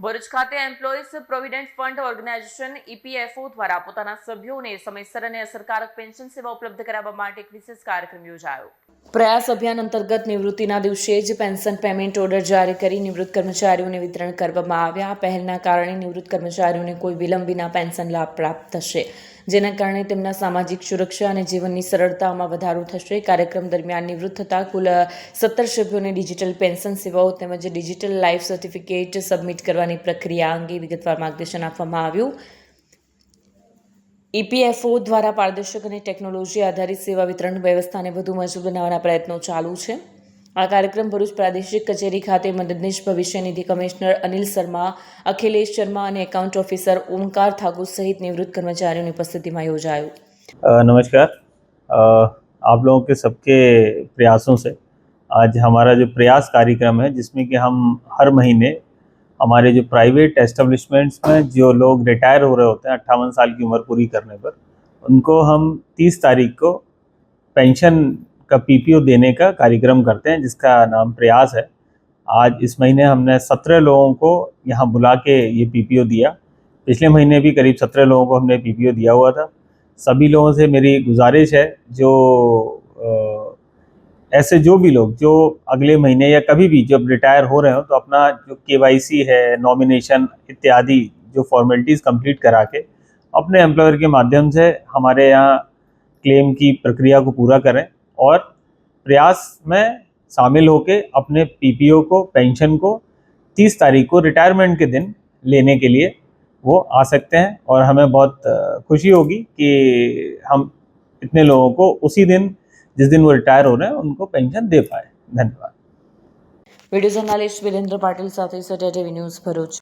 ભરૂચ ખાતે employees provident fund organisation EPFO દ્વારા પોતાના સભ્યોને સમયસર અને અસરકારક પેન્શન સેવા ઉપલબ્ધ કરાવવા માટે એક વિશેષ કાર્યક્રમ યોજાયો. પ્રયાસ અભિયાન અંતર્ગત નિવૃત્તિના દિવસે જ પેન્શન પેમેન્ટ ઓર્ડર જારી કરી નિવૃત્ત કર્મચારીઓને વિતરણ કરવામાં આવ્યા. આ પહેલના કારણે નિવૃત્ત કર્મચારીઓને કોઈ વિલંબ વિના પેન્શન લાભ પ્રાપ્ત થશે, જેના કારણે તેમના સામાજિક સુરક્ષા અને જીવનની સરળતામાં વધારો થશે. કાર્યક્રમ દરમિયાન નિવૃત્ત થતા કુલ 17 સભ્યોને ડિજિટલ પેન્શન સેવાઓ તેમજ ડિજિટલ લાઈફ સર્ટિફિકેટ સબમિટ કરવાની પ્રક્રિયા અંગે વિગતવાર માર્ગદર્શન આપવામાં આવ્યું. EPFO દ્વારા પારદર્શક અને ટેકનોલોજી આધારિત સેવા વિતરણ વ્યવસ્થાને વધુ મજબૂત બનાવવાના પ્રયત્નો ચાલુ છે. આ કાર્યક્રમ ભરૂચ પ્રાદેશિક કચેરી ખાતે મદદનીશ ભવિષ્ય નિધિ કમિશનર અનિલ શર્મા, અખિલેશ શર્મા અને એકાઉન્ટ ઓફિસર ઓમકાર ઠાकुर सहित निवृत्त कर्मचारियों की उपस्थिति में योजायो. नमस्कार. आप लोगों के सबके प्रयासों से आज हमारा जो प्रयास कार्यक्रम है, जिसमें कि हम हर महीने हमारे जो प्राइवेट एस्टेब्लिशमेंट्स में जो लोग रिटायर हो रहे होते हैं 58 साल की उम्र पूरी करने पर, उनको हम 30 तारीख को पेंशन का PPO देने का कार्यक्रम करते हैं, जिसका नाम प्रयास है. आज इस महीने हमने 17 लोगों को यहाँ बुला के ये PPO दिया. पिछले महीने भी करीब 17 लोगों को हमने PPO दिया हुआ था. सभी लोगों से मेरी गुजारिश है, जो ऐसे जो भी लोग जो अगले महीने या कभी भी जब रिटायर हो रहे हो, तो अपना जो KYC है, नॉमिनेशन इत्यादि जो फॉर्मेलिटीज़ कंप्लीट करा के अपने एम्प्लॉयर के माध्यम से हमारे यहाँ क्लेम की प्रक्रिया को पूरा करें और प्रयास में शामिल होकर अपने PPO को, पेंशन को 30 तारीख को रिटायरमेंट के दिन लेने के लिए वो आ सकते हैं. और हमें बहुत खुशी होगी कि हम इतने लोगों को उसी दिन जिस दिन वो रिटायर हो रहे हैं उनको पेंशन दे पाए. धन्यवाद. वीडियो जर्नलिस्ट वीरेंद्र पाटिल સાથે સટેટીવી ન્યૂઝ ભરૂચ.